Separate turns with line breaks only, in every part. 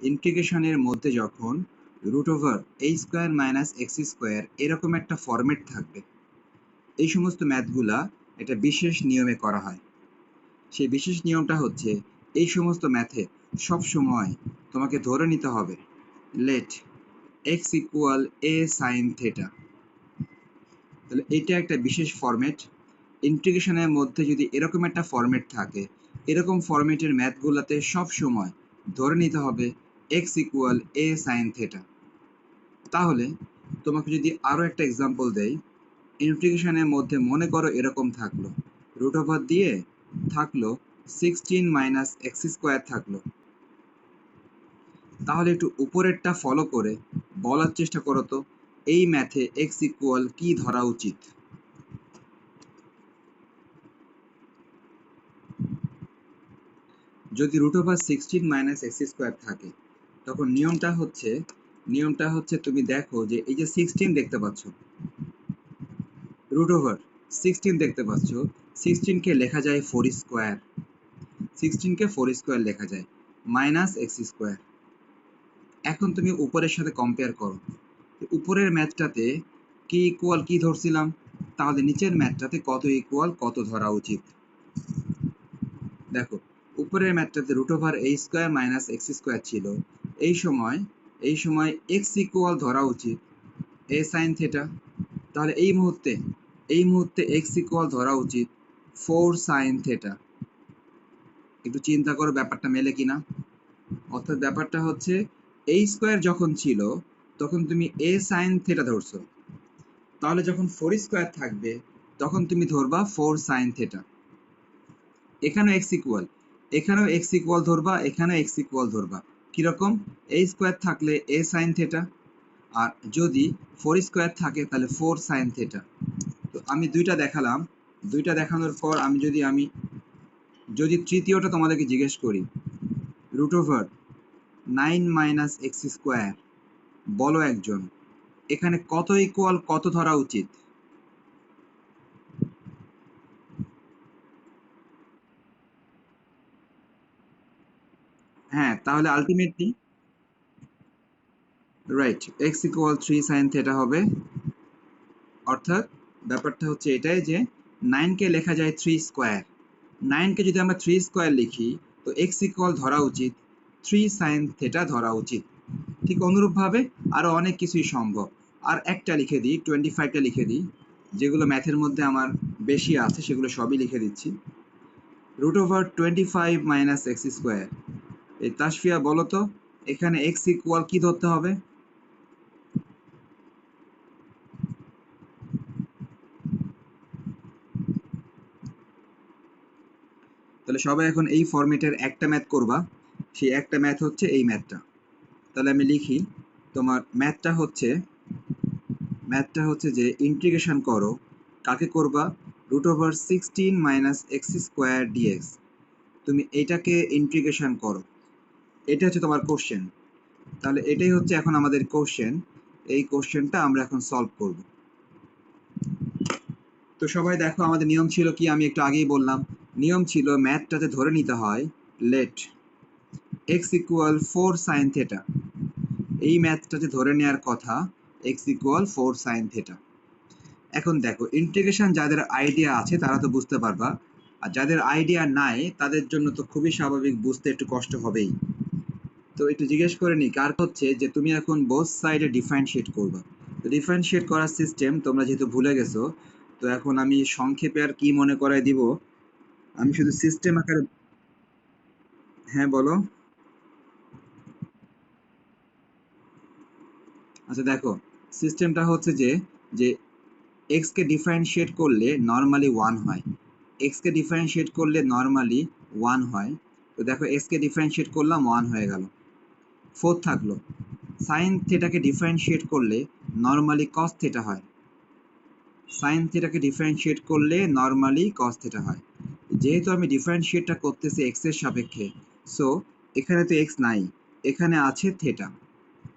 ইন্টিগ্রেশনের মধ্যে যখন √a² - এরকম একটা ফরম্যাট থাকবে, এই সমস্ত ম্যাথগুলা একটা বিশেষ নিয়মে করা হয়। সেই বিশেষ নিয়মটা হচ্ছে, এই সমস্ত ম্যাথে সব সময় তোমাকে ধরে নিতে হবে লেট x = a sin θ। তাহলে এটা একটা বিশেষ ফরম্যাট। ইন্টিগ্রেশনের মধ্যে যদি এরকম একটা ফরম্যাট থাকে, এরকম ফরম্যাটের ম্যাথগুলোতে সব সময় ধরে নিতে হবে x = a sin θ। তাহলে তোমাকে যদি আরো একটা এক্সাম্পল দেই, ইন্টিগ্রেশনের মধ্যে মনে করো এরকম থাকলো, √ দিয়ে থাকলো 16 - x² থাকলো। তাহলে একটু উপরেরটা ফলো করে বলার চেষ্টা করো তো, এই ম্যাথে x = কি ধরা উচিত? যদি √16 - x² থাকে, তখন নিয়মটা হচ্ছে তুমি দেখো যে এই যে 16 দেখতে পাচ্ছ, √16 দেখতে পাচ্ছ, 16 কে লেখা যায় 4² 16 কে 4² লেখা যায় -x²। এখন তুমি উপরের সাথে কম্পেয়ার করো, উপরের ম্যাথটাতে কি ইকুয়াল কি ধরছিলাম, তাহলে নিচের ম্যাথটাতে কত ইকুয়াল কত ধরা উচিত। দেখো, উপরের ম্যাথটাতে √a² - x² ছিল, এই সময় x ইকুয়াল ধরা উচিত a sin θ। তাহলে এই মুহূর্তে x ইকুয়াল ধরা উচিত 4 sin θ। একটু চিন্তা করো ব্যাপারটা মেলে কিনা। অর্থাৎ ব্যাপারটা হচ্ছে, a স্কয়ার যখন ছিল তখন তুমি a sin θ ধরছো, তাহলে যখন 4² থাকবে তখন তুমি ধরবা 4 sin θ। এখানেও x ইকুয়াল ধরবা, এখানেও x ইকুয়াল ধরবা। কিরকম? a স্কয়ার থাকলে a sin θ, আর যদি 4² থাকে তাহলে 4 sin θ। তো আমি দুইটা দেখালাম, দুইটা দেখানোর পর আমি যদি তৃতীয়টা তোমাদেরকে জিজ্ঞেস করি, √9 - x², বলো একজন, এখানে কত ইকুয়াল কত ধরা উচিত? হ্যাঁ, তাহলে আলটিমেটলি রাইট, x = 3 sin θ হবে। অর্থাৎ ব্যাপারটা হচ্ছে এটাই যে 9 কে লেখা যায় 3², 9 কে যদি আমরা 3² লিখি তো x ইকুয়াল ধরা উচিত 3 sin θ ধরা উচিত। ঠিক অনুরূপভাবে আরো অনেক কিছুই সম্ভব। আর একটা লিখে দিই, 25টা লিখে দিই, যেগুলো ম্যাথের মধ্যে আমার বেশি আছে সেগুলো সবই লিখে দিচ্ছি। √25 - x², এই তাসফিয়া বলো তো, এখানে x ইকুয়াল কি ধরতে হবে? তাহলে সবাই এখন এই ফরম্যাটের একটা ম্যাথ করবা, সেই একটা ম্যাথ হচ্ছে এই ম্যাথটা। তাহলে আমি লিখি, তোমার ম্যাথটা হচ্ছে যে ইন্টিগ্রেশন করো, কাকে করবা? √16 - x² dx। তুমি এটাকে ইন্টিগ্রেশন করো, এটা হচ্ছে তোমার কোশ্চেন। তাহলে এটাই হচ্ছে এখন আমাদের কোশ্চেন, এই কোশ্চেনটা আমরা এখন সলভ করব। তো সবাই দেখো, আমাদের নিয়ম ছিল কি, আমি একটু আগেই বললাম, নিয়ম ছিল ম্যাথটাতে ধরে নিতে হয় লেট x = 4 sin θ। এই ম্যাথটাতে ধরে নেওয়ার কথা x = 4 sin θ। এখন দেখো, ইন্টিগ্রেশন যাদের আইডিয়া আছে তারা তো বুঝতে পারবা, আর যাদের আইডিয়া নাই তাদের জন্য তো খুবই স্বাভাবিক, বুঝতে একটু কষ্ট হবেই। তো একটু জিজ্ঞেস করে নি কার হচ্ছে যে তুমি এখন বোথ সাইডে ডিফারেন্সিয়েট করবা। তো ডিফারেন্সিয়েট করার সিস্টেম তোমরা যেহেতু ভুলে গেছো, তো এখন আমি সংক্ষেপে আর কি মনে করায় দিব, আমি শুধু সিস্টেম আকারে। হ্যাঁ বলো। আচ্ছা দেখো, সিস্টেমটা হচ্ছে যে যে x কে ডিফারেন্সিয়েট করলে নরমালি 1 হয়, x কে ডিফারেন্সিয়েট করলে নরমালি 1 হয়। তো দেখো, x কে ডিফারেন্সিয়েট করলাম 1 হয়ে গেল। 4 থাকলো, সাইন থিটাকে ডিফারেন্সিয়েট করলে নরমালি cos θ হয়, সাইন থিটাকে ডিফারেন্সিয়েট করলে নরমালি cos θ হয়। যেহেতু আমি ডিফারেন্সিয়েটটা করতেছি x এর সাপেক্ষে, সো এখানে তো x নাই, এখানে আছে থিটা।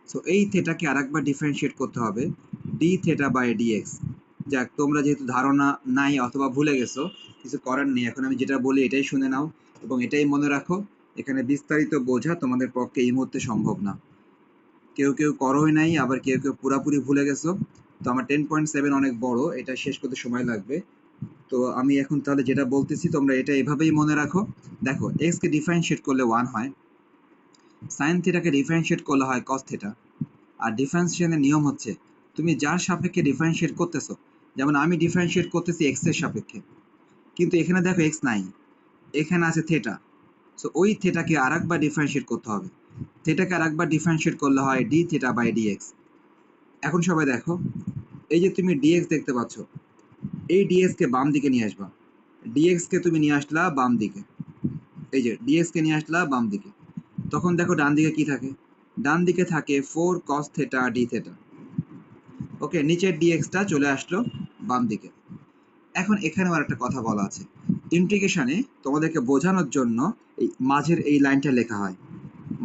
সো এই থিটাকে আরেকবার ডিফারেন্সিয়েট করতে হবে dθ/dx। যাক, তোমরা যেহেতু ধারণা নাই অথবা ভুলে গেছো, কিছু করার নেই, এখন আমি যেটা বলি এটাই শুনে নাও এবং এটাই মনে রাখো, এখানে বিস্তারিত বোঝা তোমাদের পক্ষে এই মুহূর্তে সম্ভব না। কেউ কেউ করোই নাই, আবার কেউ কেউ পুরাপুরি ভুলে গেছো। তো আমার 10.7 অনেক বড়, এটা শেষ করতে সময় লাগবে। তো আমি এখন তাহলে যেটা বলতেছি তোমরা এটা এভাবেই মনে রাখো। দেখো, এক্স কে ডিফারেন্সিয়েট করলে 1 হয়, সাইন থিটাকে ডিফারেন্সিয়েট করলে হয় কস থিটা। আর ডিফারেন্সিয়েশনের নিয়ম হচ্ছে তুমি যার সাপেক্ষে ডিফারেন্সিয়েট করতেছো, যেমন আমি ডিফারেন্সিয়েট করতেছি এক্স এর সাপেক্ষে, কিন্তু এখানে দেখো এক্স নাই, এখানে আছে থিটা। সো ওই থিটাকে আরেকবার ডিফারেন্সিয়েট করতে হবে। থিটাকে আরেকবার ডিফারেন্সিয়েট করলে হয় ডি থিটা বাই ডিএক্স। এখন সবাই দেখো, এই যে তুমি ডিএক্স দেখতে পাচ্ছ, এই ডিএক্স কে বাম দিকে নিয়ে আসবা। ডিএক্স কে তুমি নিয়ে আসলা বাম দিকে, এই যে ডিএক্স কে নিয়ে আসলা বাম দিকে। তখন দেখো ডান দিকে কি থাকে, ডান দিকে থাকে 4 cos থিটা ডি থিটা। ওকে, নিচের ডিএক্সটা চলে আসলো বাম দিকে। এখন এখানেও আর একটা কথা বলা আছে, ইন্টিগ্রেশনে তোমাদেরকে বোঝানোর জন্য এই মাঝের এই লাইনটা লেখা হয়।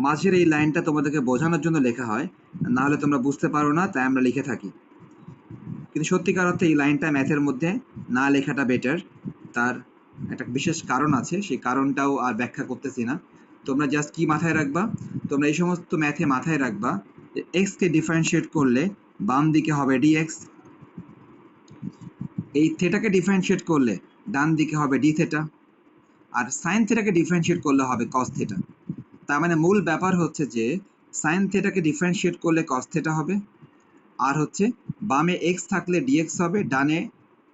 মাঝের এই লাইনটা তোমাদেরকে বোঝানোর জন্য লেখা হয়, না হলে তোমরা বুঝতে পারো না, তাই আমরা লিখে থাকি। কিন্তু সত্যিকার অর্থে এই লাইনটা ম্যাথের মধ্যে না লেখাটা বেটার। তার একটা বিশেষ কারণ আছে, সেই কারণটাও আর ব্যাখ্যা করতেছি না। তোমরা জাস্ট কি মাথায় রাখবা, তোমরা এই সমস্ত ম্যাথে মাথায় রাখবা যে এক্স কে ডিফারেন্সিয়েট করলে বাম দিকে হবে ডিএক্স, এই থিটাকে ডিফারেন্সিয়েট করলে ডান দিকে হবে ডি থিটা, আর সাইন থিটাকে ডিফারেন্সিয়েট করলে হবে কস থিটা। তার মানে মূল ব্যাপার হচ্ছে যে সাইন থিটাকে ডিফারেন্সিয়েট করলে কস থিটা হবে, আর হচ্ছে বামে এক্স থাকলে ডিএক্স হবে, ডানে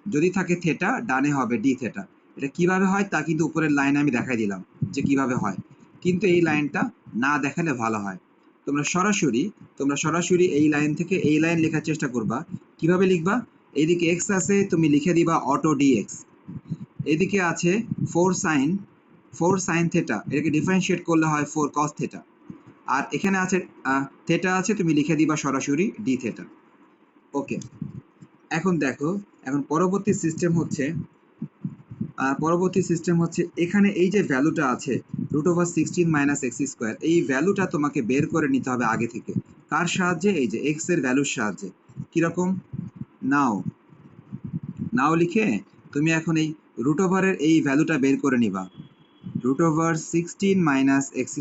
যদি থাকে থিটা ডানে হবে ডি থিটা। এটা কিভাবে হয় তা কিন্তু উপরের লাইনে আমি দেখাই দিলাম যে কিভাবে হয়, কিন্তু এই লাইনটা না দেখালে ভালো হয়। তোমরা সরাসরি এই লাইন থেকে এই লাইন লেখার চেষ্টা করবা। কিভাবে লিখবা, এইদিকে এক্স আছে, তুমি লিখে দিবা অটো ডিএক্স। এদিকে আছে 4 সাইন থিটা, এটাকে ডিফারেন্সিয়েট করলে হয় 4 কস থিটা। আর এখানে আছে থিটা আছে, তুমি লিখে দিবা সরাসরি ডি থিটা। ওকে, এখন দেখো, এখন পরবর্তী সিস্টেম হচ্ছে এখানে এই যে ভ্যালুটা আছে √16 - x², এই ভ্যালুটা তোমাকে বের করে নিতে হবে আগে থেকে। কার সাহায্যে? এই যে এক্স এর ভ্যালুর সাহায্যে। কিরকম, নাও লিখে তুমি এখন এই √এর এই ভ্যালুটা বের করে নিবা। √16 - x²,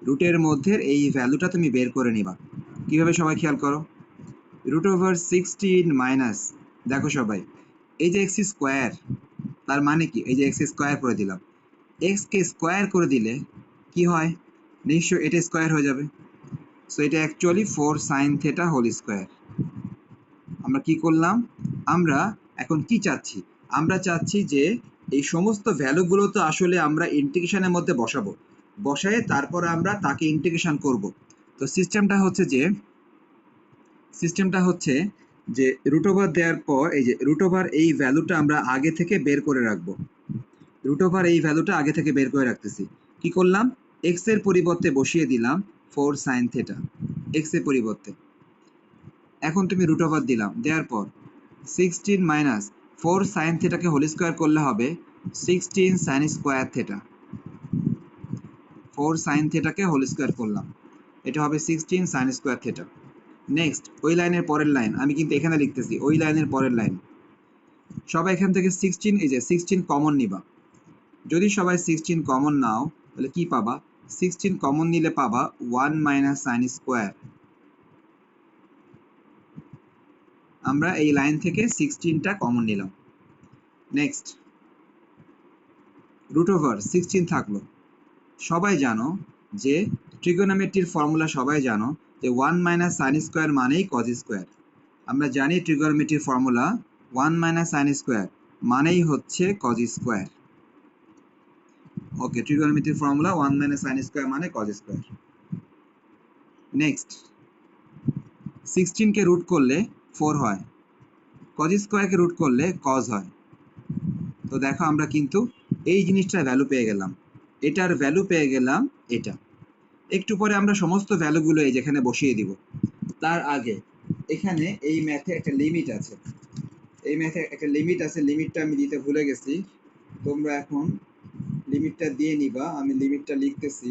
রুটের মধ্যে এই ভ্যালুটা তুমি বের করে নিবা। কিভাবে সবাই খেয়াল করো, √16 দেখো সবাই, এই যে x², তার মানে কি, এই যে x² করে দিলাম, x কে স্কোয়ার করে দিলে কি হয়, নিশ্চয়ই এটা স্কোয়ার হয়ে যাবে। সো এটা actually 4 sine theta whole square. আমরা কি করলাম, আমরা এখন কি চাচ্ছি, আমরা চাচ্ছি যে এই সমস্ত ভ্যালুগুলো তো আসলে আমরা ইন্টিগ্রেশনের মধ্যে বসাবো, বসায় তারপর আমরা তাকে ইন্টিগ্রেশন করব। তো সিস্টেমটা হচ্ছে যে √ওভার দেওয়ার পর এই যে √ওভার এই ভ্যালুটা আমরা আগে থেকে বের করে রাখবো। √ওভার এই ভ্যালুটা আগে থেকে বের করে রাখতেছি। কি করলাম, এক্স এর পরিবর্তে বসিয়ে দিলাম 4 সাইন থিটা, এক্স এর পরিবর্তে। এখন তুমি √ওভার দিলাম, দেওয়ার পর 16 - 4 সাইন থিটাকে হোল স্কোয়ার করলে হবে 16 সাইন স্কোয়ার থিটা। 4 সাইন থিটাকে হোল স্কোয়ার করলাম, এটা হবে 16 সাইন স্কোয়ার থিটা। নেক্সট ওই লাইনের পরের লাইন, আমি কিন্তু এখানে লিখতেছি ওই লাইনের পরের লাইন। সবাই এখান থেকে 16, এই যে 16 কমন নিবা। যদি সবাই 16 কমন নাও তাহলে কি পাবা, 16 কমন নিলে পাবা 1 - সাইন স্কোয়ার। আমরা এই লাইন থেকে 16টা কমন নিলাম। নেক্সট √16 থাকলো। সবাই জানো যে ট্রিগোনোমেট্রির ফর্মুলা সবাই জানো যে 1 - সাইন স্কোয়ার মানেই কজ স্কোয়ার। আমরা জানি ট্রিগোনোমেট্রির ফর্মুলা 1 - সাইন স্কোয়ার মানেই হচ্ছে কজ স্কোয়ার। ওকে, ট্রিগোনোমেট্রির ফর্মুলা 1 - সাইন স্কোয়ার মানে কজ স্কোয়ার। নেক্সট 16 কে রুট করলে 4 হয়, কজ স্কোয়ারকে রুট করলে কজ হয়। তো দেখো আমরা কিন্তু এই জিনিসটার ভ্যালু পেয়ে গেলাম, এটার ভ্যালু পেয়ে গেলাম এটা। একটু পরে আমরা সমস্ত ভ্যালুগুলো এই যেখানে বসিয়ে দিব। তার আগে এখানে এই ম্যাথে একটা লিমিট আছে, লিমিটটা আমি দিতে ভুলে গেছি। তোমরা এখন লিমিটটা দিয়ে নিবা, আমি লিমিটটা লিখতেছি,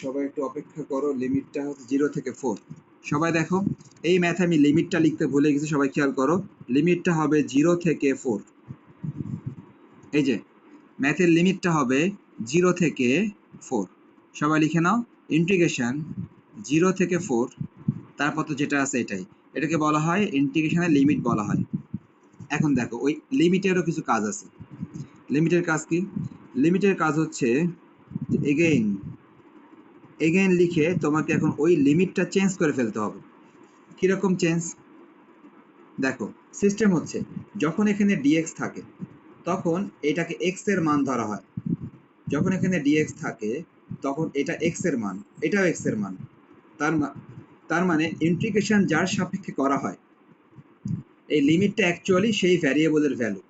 সবাই একটু অপেক্ষা করো। লিমিটটা হচ্ছে 0 থেকে 4। সবাই দেখো, এই ম্যাথে আমি লিমিটটা লিখতে ভুলে গেছি, সবাই খেয়াল করো, লিমিটটা হবে 0 থেকে 4। এই যে ম্যাথের লিমিটটা হবে 0 থেকে 4। সবাই লিখে নাও, ইন্টিগ্রেশন 0 থেকে 4, তারপর তো যেটা আছে এটাই, এটাকে বলা হয় ইন্টিগ্রেশনের লিমিট বলা হয়। এখন দেখো ওই লিমিটেরও কিছু কাজ আছে। লিমিটের কাজ কি? লিমিটের কাজ হচ্ছে এগেইন লিখে তোমাকে এখন ওই লিমিটটা চেঞ্জ করে ফেলতে হবে। কিরকম চেঞ্জ? দেখো সিস্টেম হচ্ছে, যখন এখানে dx থাকে তখন এটাকে x এর মান ধরা হয়। যখন এখানে dx থাকে তখন এটা x এর মান, এটাও x এর মান। তার মানে ইন্টিগ্রেশন যার সাপেক্ষে করা হয়, এই লিমিটটা অ্যাকচুয়ালি সেই ভ্যারিয়েবলের ভ্যালু।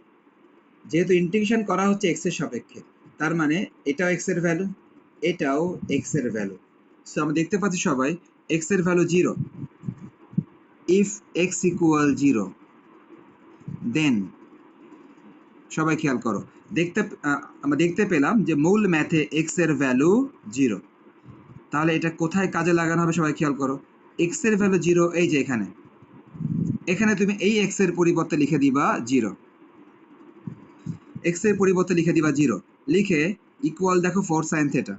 যেহেতু ইন্টিগ্রেশন করা হচ্ছে x এর সাপেক্ষে, তার মানে এটাও x এর ভ্যালু, এটাও x এর ভ্যালু। সো আমরা দেখতে পাচ্ছি সবাই x এর ভ্যালু 0। ইফ x ইকুয়াল 0, দেন সবাই খেয়াল করো, আমরা দেখতে পেলাম যে মূল ম্যাথে x এর ভ্যালু 0। তাহলে এটা কোথায় কাজে লাগানো হবে সবাই খেয়াল করো। x এর ভ্যালু 0 এই যে এখানে, এখানে তুমি এই x এর পরিবর্তে লিখে দিবা 0। x এর পরিবর্তে লিখে দিবা 0, লিখে ইকুয়াল দেখো 4 sin থিটা।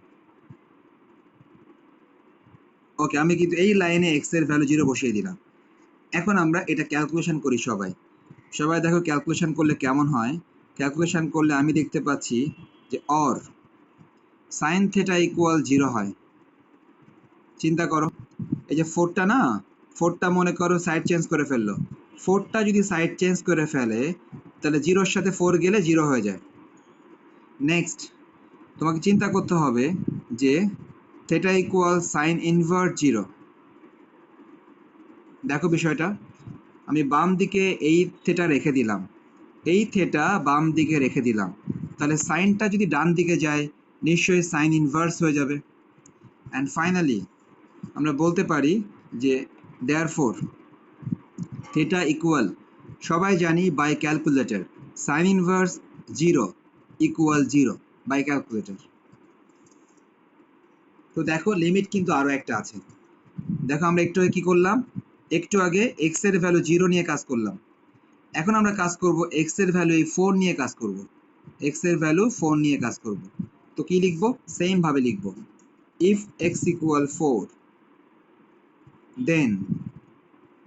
ওকে, আমি কিন্তু এই লাইনে x এর ভ্যালু 0 বসিয়ে দিলাম। এখন আমরা এটা ক্যালকুলেশন করি সবাই। সবাই দেখো ক্যালকুলেশন করলে কেমন হয়। ক্যালকুলেশন করলে আমি দেখতে পাচ্ছি যে অর sin থিটা ইকুয়াল 0 হয়। চিন্তা করো, এই যে 4টা না, 4টা মনে করো সাইড চেঞ্জ করে ফেললো। 4টা যদি সাইড চেঞ্জ করে ফেলে তাহলে 0-র সাথে 4 গেলে 0 হয়ে যায়। নেক্সট তোমাকে চিন্তা করতে হবে যে থিটা ইকুয়াল সাইন ইনভার্স 0। দেখো বিষয়টা, আমি বাম দিকে এই থিটা রেখে দিলাম, এই থিটা বাম দিকে রেখে দিলাম, তাহলে সাইনটা যদি ডান দিকে যায় নিশ্চয়ই সাইন ইনভার্স হয়ে যাবে। অ্যান্ড ফাইনালি আমরা বলতে পারি যে দেয়ারফোর থিটা ইকুয়াল, সবাই জানি by calculator, sine inverse 0 equal 0 by calculator. তো দেখো লিমিট কিন্তু আরও একটা আছে। দেখো আমরা একটু আগে কি করলাম, একটু আগে x এর ভ্যালু 0 নিয়ে কাজ করলাম। এখন আমরা কাজ করব x এর ভ্যালু এই 4 নিয়ে কাজ করব, x এর ভ্যালু 4 নিয়ে কাজ করব। তো কি লিখব? সেম ভাবে লিখব, ইফ x ইকুয়াল 4, দেন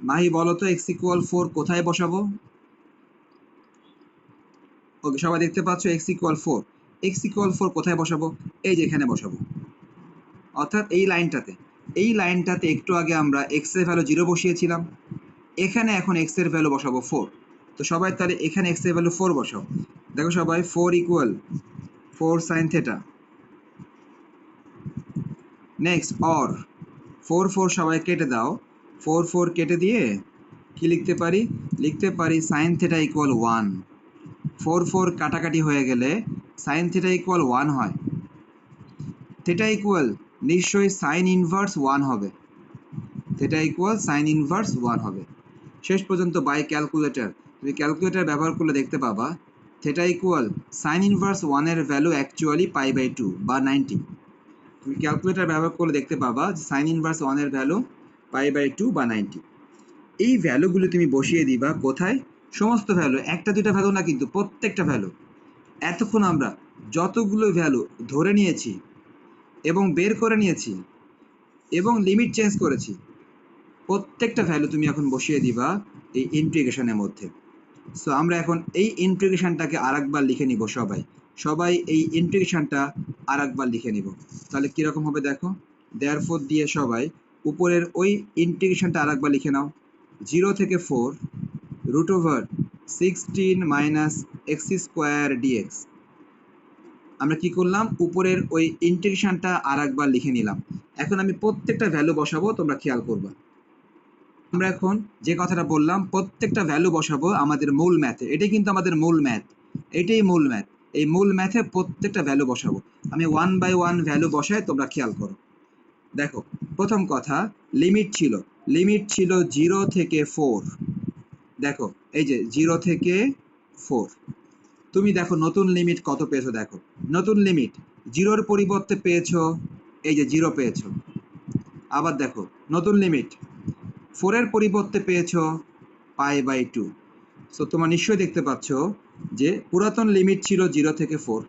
মাহি বলো তো x ইকুয়াল 4 কোথায় বসাবো? ওকে, সবাই দেখতে পাচ্ছ x ইকুয়াল 4, x ইকুয়াল 4 কোথায় বসাবো? এই যে এখানে বসাবো, অর্থাৎ এই লাইনটাতে। এই লাইনটাতে একটু আগে আমরা x এর ভ্যালু 0 বসিয়েছিলাম, এখানে এখন x এর ভ্যালু বসাবো 4। তো সবাই তাহলে এখানে x এর ভ্যালু 4 বসাও। দেখো সবাই 4 equal 4 sin theta. Next or 4 4 সবাই কেটে দাও, 4 4 কেটে দিয়ে কি লিখতে পারি? লিখতে পারি sin থিটা ইকুয়াল 1। 4 4 কাটাকাটি হয়ে গেলে sin থিটা ইকুয়াল 1 হয়। থিটা ইকুয়াল নিশ্চয়ই সাইন ইনভার্স 1 হবে, থিটা ইকুয়াল সাইন ইনভার্স 1 হবে। শেষ পর্যন্ত বাই ক্যালকুলেটর, তুমি ক্যালকুলেটর ব্যবহার করলে দেখতে পাবা থিটা ইকুয়াল সাইন ইনভার্স 1 এর ভ্যালু অ্যাকচুয়ালি π/2 বা 90। তুমি ক্যালকুলেটর ব্যবহার করলে দেখতে পাবা যে সাইন ইনভার্স 1 এর ভ্যালু π/2 বা 90। এই ভ্যালুগুলো তুমি বসিয়ে দিবা কোথায়? সমস্ত ভ্যালু, একটা দুইটা ভ্যালু না কিন্তু প্রত্যেকটা ভ্যালু। এতক্ষণ আমরা যতগুলো ভ্যালু ধরে নিয়েছি এবং বের করে নিয়েছি এবং লিমিট চেঞ্জ করেছি, প্রত্যেকটা ভ্যালু তুমি এখন বসিয়ে দিবা এই ইন্টিগ্রেশনের মধ্যে। সো আমরা এখন এই ইন্টিগ্রেশনটাকে আরেকবার লিখে নিব সবাই এই ইন্টিগ্রেশনটা আরেকবার লিখে নিব। তাহলে কিরকম হবে দেখো, দেয়ারফোর দিয়ে সবাই উপরের ওই ইন্টিগ্রেশনটা আরেকবার লিখে নাও, 0 থেকে 4 √16 - x² dx। আমরা কি করলাম, উপরের ওই ইন্টিগ্রেশনটা আরেকবার লিখে নিলাম। এখন আমি প্রত্যেকটা ভ্যালু বসাবো, তোমরা খেয়াল করবা। আমরা এখন যে কথাটা বললাম প্রত্যেকটা ভ্যালু বসাবো আমাদের মূল ম্যাথে, এটাই কিন্তু আমাদের মূল ম্যাথ, এটাই মূল ম্যাথ। এই মূল ম্যাথে প্রত্যেকটা ভ্যালু বসাবো। আমি 1 বাই 1 ভ্যালু বসাই, তোমরা খেয়াল করো। দেখো প্রথম কথা, লিমিট ছিল 0 থেকে 4। দেখো এই যে 0 থেকে 4, তুমি দেখো নতুন লিমিট কত পেয়েছো। দেখো নতুন লিমিট 0-র পরিবর্তে পেয়েছো এই যে 0 পেয়েছো। আবার দেখো নতুন লিমিট 4-এর পরিবর্তে পেয়েছো π/2। সো তোমরা নিশ্চয়ই দেখতে পাচ্ছ যে পুরাতন লিমিট ছিল 0 থেকে 4,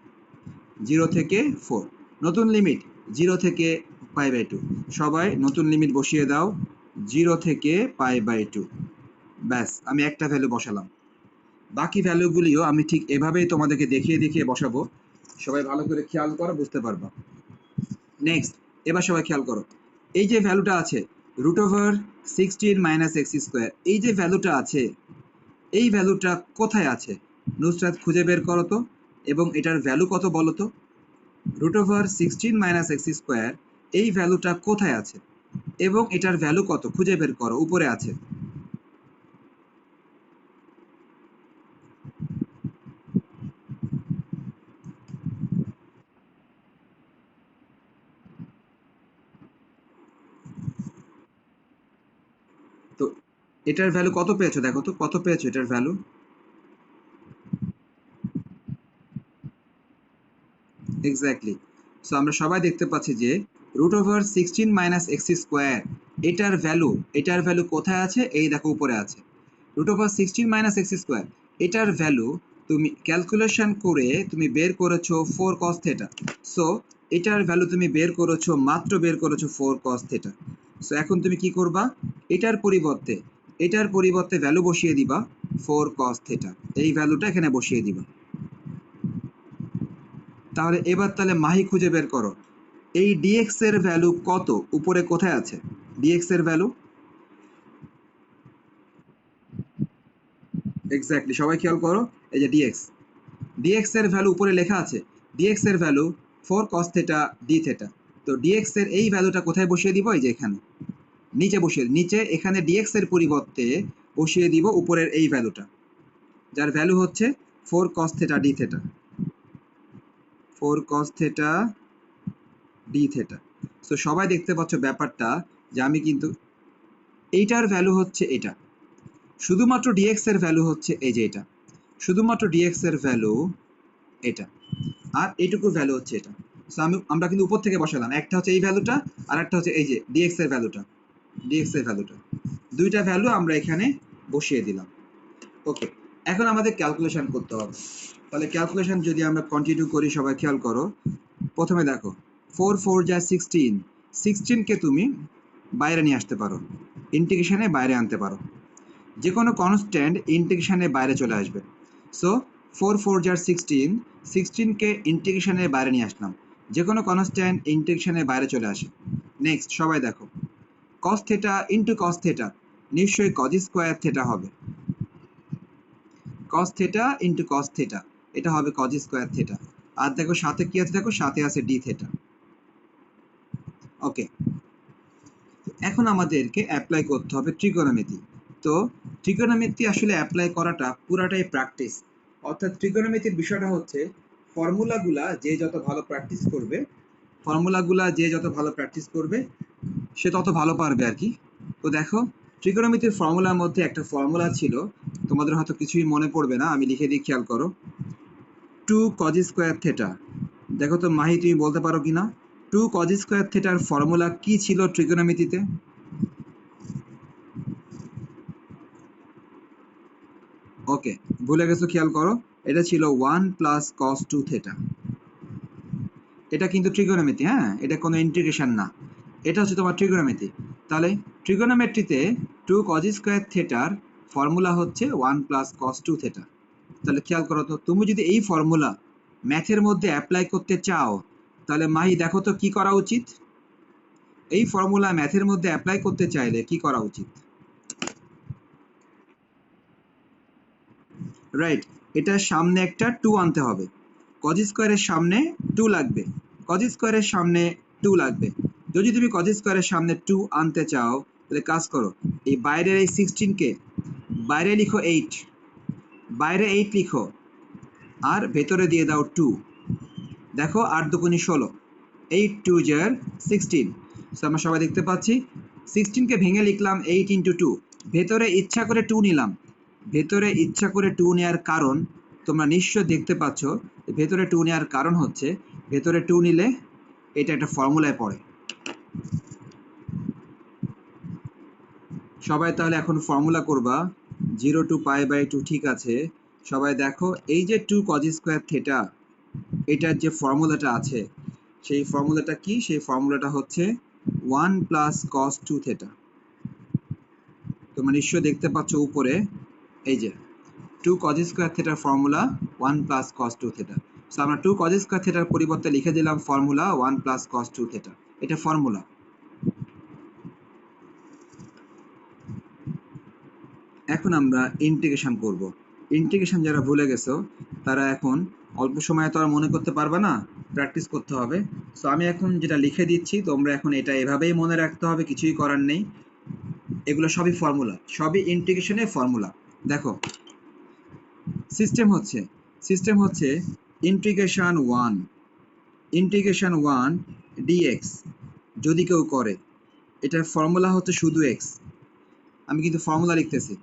0 থেকে 4, নতুন লিমিট 0 থেকে π/2। সবাই নতুন লিমিট বসিয়ে দাও 0 থেকে π/2। ব্যাস, আমি একটা ভ্যালু বসালাম। বাকি ভ্যালুগুলিও আমি ঠিক এভাবেই তোমাদেরকে দেখিয়ে দেখিয়ে বসাবো। সবাই ভালো করে খেয়াল করো, বুঝতে পারবা। নেক্সট, এবার সবাই খেয়াল করো, এই যে ভ্যালুটা আছে √16 - x², এই যে ভ্যালুটা আছে, এই ভ্যালুটা কোথায় আছে? নুসরাত খুঁজে বের করো তো, এবং এটার ভ্যালু কত বলো তো। √16 - x², এই ভ্যালুটা কোথায় আছে এবং এটার ভ্যালু কত খুঁজে বের করো, উপরে আছে। তো এটার ভ্যালু কত পেয়েছো, দেখো তো কত পেয়েছো এটার ভ্যালু। এক্স্যাক্টলি। সো আমরা সবাই দেখতে পাচ্ছি যে √16 - x², এটার ভ্যালু কোথায় আছে? এই দেখো উপরে আছে। √16 - x², এটার ভ্যালু তুমি ক্যালকুলেশন করে তুমি বের করেছো 4 cos θ। সো এটার ভ্যালু তুমি মাত্র বের করেছো 4 cos θ। সো এখন তুমি কি করবা? এটার পরিবর্তে ভ্যালু বসিয়ে দিবা 4 cos θ, এই ভ্যালুটা এখানে বসিয়ে দিবা। তাহলে এবার মাহি খুঁজে বের করো, এই dx এর ভ্যালু কত, উপরে কোথায় আছে dx এর ভ্যালু? এক্স্যাক্টলি, সবাই খেয়াল করো, এই যে dx এর ভ্যালু উপরে লেখা আছে। dx এর ভ্যালু 4 cos θ dθ। তো dx এর এই ভ্যালুটা কোথায় বসিয়ে দিব? এই যে এখানে নিচে এখানে dx এর পরিবর্তে বসিয়ে দিব উপরের এই ভ্যালুটা, যার ভ্যালু হচ্ছে 4 cos θ dθ। 4 cos θ dθ। So সবাই দেখতে পাচ্ছ ব্যাপারটা, যে আমি কিন্তু এইটার ভ্যালু হচ্ছে এটা, শুধুমাত্র dx এর ভ্যালু হচ্ছে এই যে এটা, শুধুমাত্র dx এর ভ্যালু এটা, আর এইটুকুর ভ্যালু হচ্ছে এটা। সো আমরা কিন্তু উপর থেকে বসালাম, একটা হচ্ছে এই ভ্যালুটা আর একটা হচ্ছে এই যে dx এর ভ্যালুটা। দুইটা ভ্যালু আমরা এখানে বসিয়ে দিলাম। ওকে, এখন আমাদের ক্যালকুলেশন করতে হবে। তাহলে ক্যালকুলেশন যদি আমরা কন্টিনিউ করি, সবাই খেয়াল করো। প্রথমে দেখো 4 4 যা 16, 16 কে তুমি বাইরে নিয়ে আসতে পারো, ইন্টিগ্রেশনে বাইরে আনতে পারো। যে কোনো কনস্ট্যান্ট ইন্টিগ্রেশনের বাইরে চলে আসবে। সো 4 4 যার 16, 16কে ইন্টিগ্রেশনের বাইরে নিয়ে আসলাম, যে কোনো কনস্ট্যান্ট ইন্টিগ্রেশনের বাইরে চলে আসে। নেক্সট, সবাই দেখো cos θ ইন্টু cos θ, নিশ্চয়ই cos স্কোয়ার θ হবে। cos θ ইন্টু cos θ, এটা হবে cos স্কোয়ার θ। আর দেখো সাথে কি আছে, দেখো সাথে আছে dθ। ওকে, এখন আমাদেরকে অ্যাপ্লাই করতে হবে ট্রিগোনোমেট্রি। তো ট্রিগোনোমেট্রি আসলে অ্যাপ্লাই করাটা পুরাটাই প্র্যাকটিস। অর্থাৎ ট্রিগোনোমেট্রির বিষয়টা হচ্ছে ফর্মুলাগুলা যে যত ভালো প্র্যাকটিস করবে সে তত ভালো পারবে আর কি। তো দেখো, ট্রিগোনোমেট্রির ফর্মুলার মধ্যে একটা ফর্মুলা ছিল, তোমাদের হয়তো কিছুই মনে পড়বে না, আমি লিখে দিই, খেয়াল করো। 2 cos স্কোয়ার θ। দেখো তো মাহি, তুমি বলতে পারো কিনা 2 cos স্কোয়ার θ এর ফর্মুলা কি ছিল ট্রিগোনোমেট্রিতে? ওকে, ভুলে গেছো, খেয়াল করো, এটা ছিল 1 প্লাস cos 2 θ। এটা কিন্তু ট্রিগোনোমেট্রি, হ্যাঁ, এটা কোনো ইন্টিগ্রেশন না, এটা হচ্ছে তোমার ট্রিগোনোমেট্রি। তাহলে ট্রিগোনোমেট্রিতে 2 cos স্কোয়ার থিটার ফর্মুলা হচ্ছে 1 প্লাস cos 2 θ। তাহলে খেয়াল করো তো, তুমি যদি এই ফর্মুলা ম্যাথের মধ্যে অ্যাপ্লাই করতে চাও, তাহলে মাহি দেখো তো কি করা উচিত? এই ফর্মুলা ম্যাথের মধ্যে অ্যাপ্লাই করতে চাইলে কি করা উচিত? রাইট, এটার সামনে একটা 2 আনতে হবে, cos স্কোয়ারের সামনে 2 লাগবে, cos স্কোয়ারের সামনে 2 লাগবে। যদি তুমি cos স্কোয়ারের সামনে 2 আনতে চাও, তাহলে কাজ করো, এই বাইরের এই 16 কে বাইরে লিখো 8, বাইরে 8 লিখো, আর ভেতরে দিয়ে দাও 2। দেখো 8 দুগুণে 16, 8 2 যার 16। সো আমরা সবাই দেখতে পাচ্ছি 16 কে ভেঙে লিখলাম 8 ইন্টু 2, ভেতরে ইচ্ছা করে 2 নিলাম। ভেতরে ইচ্ছা করে 2 নেওয়ার কারণ তোমরা নিশ্চয় দেখতে পাচ্ছ, ভেতরে 2 নেওয়ার কারণ হচ্ছে ভেতরে 2 নিলে এটা একটা ফর্মুলায় পড়ে। সবাই তাহলে এখন ফর্মুলা করবা 0 টু পাই বাই 2, ঠিক আছে। সবাই দেখো, এই যে 2 cos স্কোয়ার থিটা, এটার যে ফর্মুলাটা আছে সেই ফর্মুলাটা কি? সেই ফর্মুলাটা হচ্ছে 1 প্লাস কস 2 থেটা। তোমরা নিশ্চয়ই দেখতে পাচ্ছ উপরে, এই যে 2 cos স্কয়ার থেটার formula 1 plus cos 2 theta. So আমরা 2 cos স্কয়ার থেটার পরিবর্তে লিখে দিলাম ফর্মুলা 1 প্লাস cos 2 থেটা। এটা ফর্মুলা। এখন আমরা ইন্টিগ্রেশন করব। ইন্টিগ্রেশন যারা ভুলে গেছো তারা এখন অল্প সময়ে তো আর মনে করতে পারবে না, প্র্যাকটিস করতে হবে। সো আমি এখন যেটা লিখে দিচ্ছি তোমরা এখন এটা এভাবেই মনে রাখতে হবে, কিছুই করার নেই। এগুলো সবই ফর্মুলা, সবই ইন্টিগ্রেশনের ফর্মুলা। দেখো সিস্টেম হচ্ছে ইন্টিগ্রেশন 1 ডিএক্স যদি কেউ করে, এটার ফর্মুলা হচ্ছে শুধু এক্স। আমি কিন্তু ফর্মুলা লিখতেছি।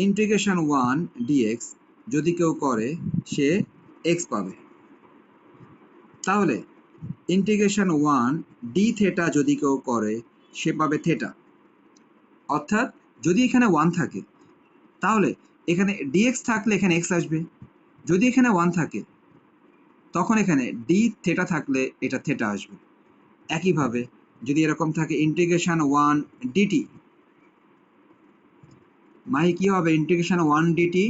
ইন্টিগ্রেশন 1 ডিএক্স যদি কেউ করে সে এক্স পাবে। তাহলে ইন্টিগ্রেশন 1 ডি থেটা যদি কেউ করে সে পাবে থেটা। অর্থাৎ যদি এখানে 1 থাকে তাহলে এখানে ডিএক্স থাকলে এখানে এক্স আসবে, যদি এখানে 1 থাকে তখন এখানে ডি থেটা থাকলে এটা থেটা আসবে। একইভাবে যদি এরকম থাকে ইন্টিগ্রেশন 1 ডিটি, মাই কি হবে? ইন্টিগ্রেশন 1 ডিটি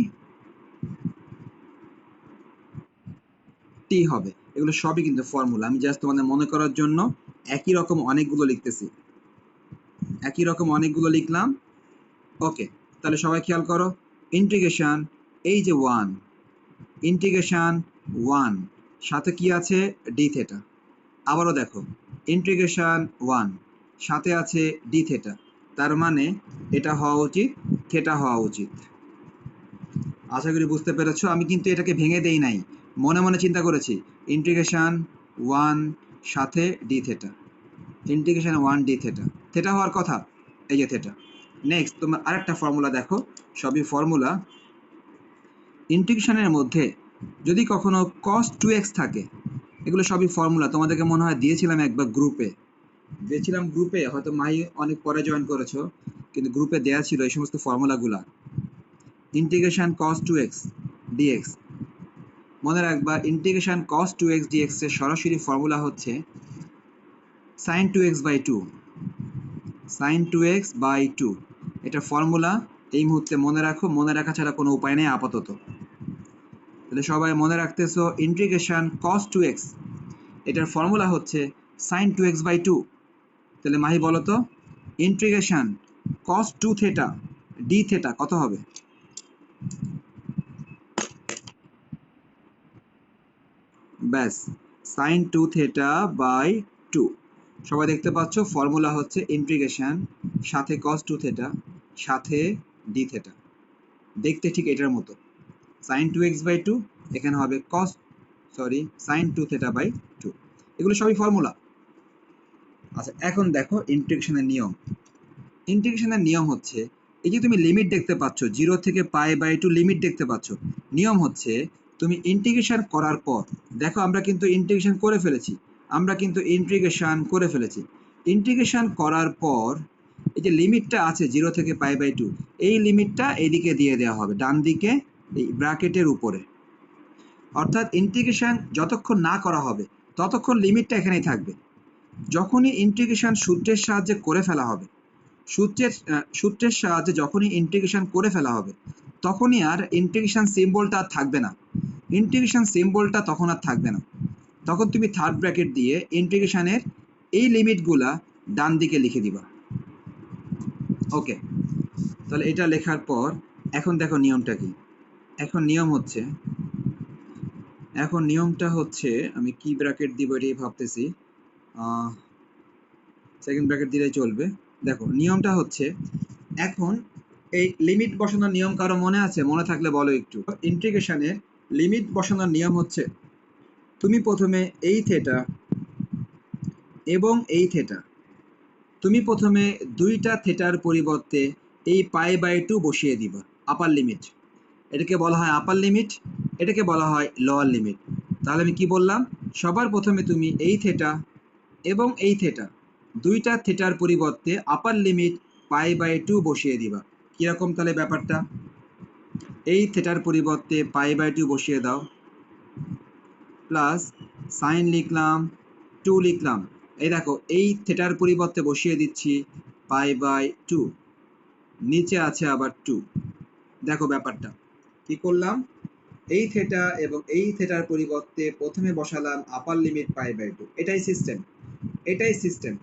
টি হবে। এগুলো সবই কিন্তু ফর্মুলা, আমি জাস্ট তোমাদের মনে করার জন্য একই রকম অনেকগুলো লিখতেছি, একই রকম অনেকগুলো লিখলাম। ওকে, তাহলে সবাই খেয়াল করো, ইন্টিগ্রেশন এই যে 1, ইন্টিগ্রেশন 1 সাথে কি আছে? D theta. আবারও দেখো ইন্টিগ্রেশন 1 সাথে আছে ডি থেটা, তার মানে এটা হওয়া উচিত থেটা হওয়া উচিত। আশা করি বুঝতে পেরেছো। আমি কিন্তু এটাকে ভেঙে দেই নাই, মনে মনে চিন্তা করেছি ইন্টিগ্রেশন 1 সাথে D theta, integration 1 D theta, theta হওয়ার কথা, এই যে থেটা। নেক্সট তোমরা আরেকটা ফর্মুলা দেখো, সবই ফর্মুলা। ইন্টিগ্রেশনের মধ্যে যদি কখনো cos 2x থাকে, এগুলো সবই ফর্মুলা, তোমাদেরকে মনে হয় দিয়েছিলাম একবার গ্রুপে, হয়তো মাই অনেক পরে জয়েন করেছো, কিন্তু গ্রুপে দেয়া ছিল এই সমস্ত ফর্মুলাগুলা। ইন্টিগ্রেশন cos 2x dx, মনে রাখবা ইন্টিগ্রেশন cos 2x dx এর সরাসরি ফর্মুলা হচ্ছে sin 2x by 2, sin 2x by 2। এটা ফর্মুলা এই মুহূর্তে মনে রাখো, মনে রাখা ছাড়া কোনো উপায় নেই আপাতত। তাহলে সবাই মনে রাখতেছো ইন্টিগ্রেশন cos 2x, এটার ফর্মুলা হচ্ছে sin 2x by 2। তাহলে মাহি বলো তো integration cos 2 theta D theta কত হবে? ব্যাস, sin 2 থেটা বাই 2। সবাই দেখতে পাচ্ছ ফর্মুলা হচ্ছে ইন্টিগ্রেশন সাথে cos 2 থেটা সাথে ডি থেটা, দেখতে ঠিক এটার মতো। sin 2x by 2 এখানে হবে sin 2 থেটা বাই 2। এগুলো সবই ফর্মুলা। আচ্ছা এখন দেখো ইন্টিগ্রেশনের নিয়ম। ইন্টিগ্রেশনের নিয়ম হচ্ছে এই যে তুমি লিমিট দেখতে পাচ্ছ 0 থেকে পাই বাই 2 লিমিট দেখতে পাচ্ছ, নিয়ম হচ্ছে তুমি ইন্টিগ্রেশন করার পর, দেখো আমরা কিন্তু ইন্টিগ্রেশন করে ফেলেছি। ইন্টিগ্রেশন করার পর এই যে লিমিটটা আছে 0 থেকে পাই বাই 2, এই লিমিটটা এইদিকে দিয়ে দেওয়া হবে ডান দিকে এই ব্র্যাকেটের উপরে। অর্থাৎ ইন্টিগ্রেশন যতক্ষণ না করা হবে ততক্ষণ লিমিটটা এখানেই থাকবে। যখনই ইন্টিগ্রেশন সূত্রের সাহায্যে করে ফেলা হবে, সূত্রের সাহায্যে যখনই ইন্টিগ্রেশন করে ফেলা হবে তখনই আর ইন্টিগ্রেশন সিম্বলটা আর থাকবে না। ইন্টিগ্রেশন সিম্বলটা তখন আর থাকবে না, তখন তুমি থার্ড ব্র্যাকেট দিয়ে ইন্টিগ্রেশনের এই লিমিটগুলা ডান দিকে লিখে দিবা। ওকে, তাহলে এটা লেখার পর এখন দেখো নিয়মটা কি। এখন নিয়মটা হচ্ছে আমি কি ব্র্যাকেট দিব এটাই ভাবতেছি, সেকেন্ড ব্র্যাকেট দিলেই চলবে। দেখো নিয়মটা হচ্ছে, এখন এই লিমিট বসানোর নিয়ম কারো মনে আছে? মনে থাকলে বলো একটু। ইন্টিগ্রেশনে লিমিট বসানোর নিয়ম হচ্ছে তুমি প্রথমে এই থেটা এবং এই থেটা, তুমি প্রথমে দুইটা থেটার পরিবর্তে এই পাই বাই 2 বসিয়ে দিবা আপার লিমিট। এটাকে বলা হয় আপার লিমিট, এটাকে বলা হয় লোয়ার লিমিট। তাহলে আমি কি বললাম? সবার প্রথমে তুমি এই থেটা এবং এই থেটা, দুইটা থেটার পরিবর্তে আপার লিমিট পাই বাই 2 বসিয়ে দিবা। কিরকম তাহলে ব্যাপারটা? এই থেটার পরিবর্তে পাই বাই 2 বসিয়ে দাও, প্লাস সাইন লিখলাম 2 লিখলাম। এই দেখো এই থেটার পরিবর্তে বসিয়ে দিচ্ছি π/2, নিচে আছে আবার 2। দেখো ব্যাপারটা কি করলাম, এই থেটা এবং এই থেটার পরিবর্তে প্রথমে বসালাম আপার লিমিট π/2। এটাই সিস্টেম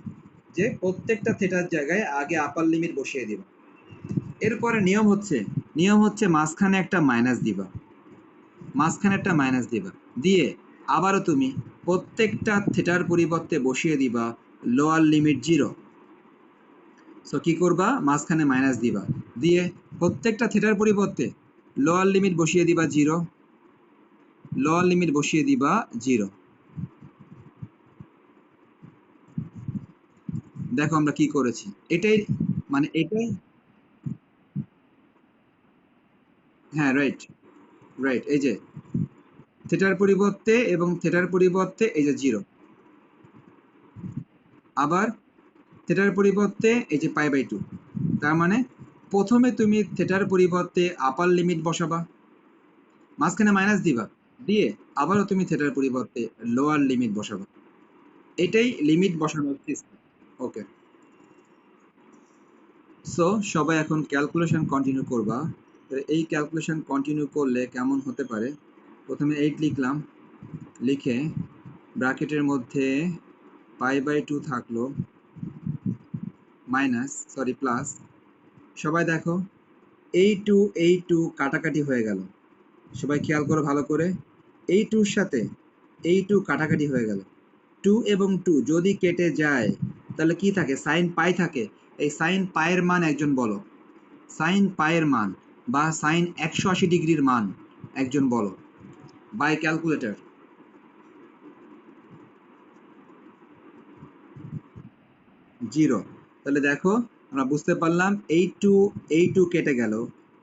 যে প্রত্যেকটা থেটার জায়গায় আগে আপার লিমিট বসিয়ে দিবা। এরপরে নিয়ম হচ্ছে মাঝখানে একটা মাইনাস দিবা, দিয়ে আবারও তুমি প্রত্যেকটা থেটার পরিবর্তে বসিয়ে দিবা লোয়ার লিমিট 0। সো কি করবা, মাঝখানে মাইনাস দিবা, দিয়ে প্রত্যেকটা থেটার পরিবর্তে লোয়ার লিমিট বসিয়ে দিবা 0। দেখো আমরা কি করেছি, এটাই এটাই। হ্যাঁ, রাইট, এই যে থেটার পরিবর্তে এবং থেটার পরিবর্তে এই যে 0, আবার থেটার পরিবর্তে এই যে π/2। তার মানে প্রথমে তুমি থেটার পরিবর্তে আপার লিমিট বসাবা, মাঝখানে মাইনাস দিবা, দিয়ে আবারও তুমি থেটার পরিবর্তে লোয়ার লিমিট বসাবা। এটাই লিমিট বসানোর সিস্টেম। ওকে, সো সবাই এখন ক্যালকুলেশন কন্টিনিউ করবা। এই ক্যালকুলেশন কন্টিনিউ করলে কেমন হতে পারে, প্রথমে 8 লিখলাম, লিখে ব্র্যাকেটের মধ্যে π/2 থাকলো, প্লাস, সবাই দেখো এই টু কাটাকাটি হয়ে গেল। সবাই খেয়াল করো ভালো করে, এই টুর সাথে এই টু কাটাকাটি হয়ে গেল। 2 এবং 2 যদি কেটে যায় তাহলে কি থাকে, সাইন পাই থাকে। এই সাইন পায়ের মান একজন বলো, সাইন পায়ের মান বা সাইন 180 ডিগ্রির মান একজন বলো বাই ক্যালকুলেটর। 0। তাহলে দেখো আমরা বুঝতে পারলাম এই টু কেটে গেল,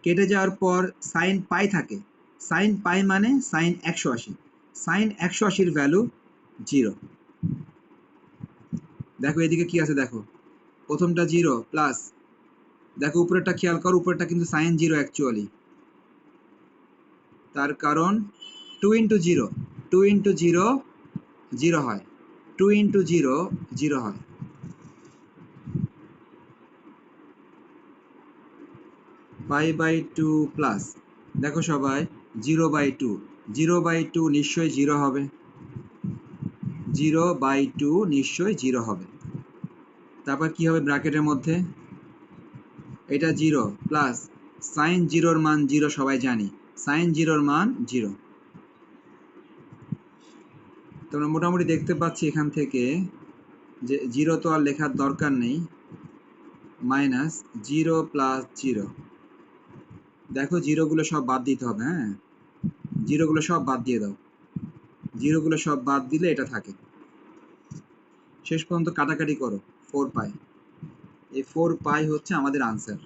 কেটে যাওয়ার পর সাইন পাই থাকে, সাইন পাই মানে সাইন 180, সাইন 180-র ভ্যালু 0। দেখো এদিকে কি আছে, দেখো প্রথমটা 0 প্লাস, দেখো উপরেরটা খেয়াল করো, উপরেরটা কিন্তু সাইন 0 অ্যাকচুয়ালি, তার কারণ 2 ইন্টু 0, 2 ইন্টু 0 0 হয়, 2 ইন্টু 0 0 হয়। π/2 প্লাস, দেখো সবাই 0/2, 0/2 নিশ্চয়ই 0 হবে, 0/2 নিশ্চয়ই 0 হবে। তারপর কি হবে ব্র্যাকেটের মধ্যে, এটা 0 প্লাস সাইন 0-র মান 0 সবাই জানি, সাইন 0-র মান 0। তোমরা মোটামুটি দেখতে পাচ্ছি এখান থেকে যে 0 তো আর লেখার দরকার নেই, মাইনাস 0 প্লাস 0। দেখো জিরোগুলো সব বাদ দিতে হবে, হ্যাঁ জিরোগুলো সব বাদ দিয়ে দাও, জিরোগুলো সব বাদ দিলে এটা থাকে। শেষ পর্যন্ত কাটাকাটি করো, 4π। এই 4π হচ্ছে আমাদের আনসার।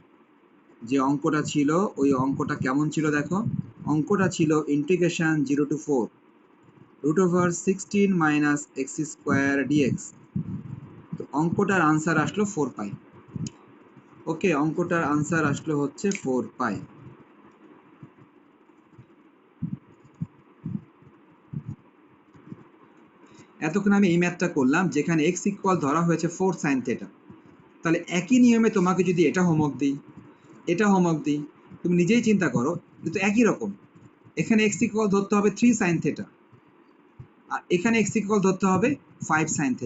যে অঙ্কটা ছিল ওই অঙ্কটা কেমন ছিল দেখো, অঙ্কটা ছিল ইন্টিগ্রেশন 0 to 4 √16 - x² dx। তো অঙ্কটার আনসার আসলো 4π। ওকে, অঙ্কটার আনসার আসলো হচ্ছে 4π। এতক্ষণ আমি এই ম্যাথটা করলাম যেখানে x ইকুয়াল ধরা হয়েছে 4 sin θ। তাহলে একই নিয়মে তোমাকে যদি এটা হোমওয়ার্ক দিই, তুমি নিজেই চিন্তা করো, কিন্তু একই রকম। এখানে x ইকুয়াল ধরতে হবে 3 sin θ, আর এখানে x ইকুয়াল ধরতে হবে 5 sin θ।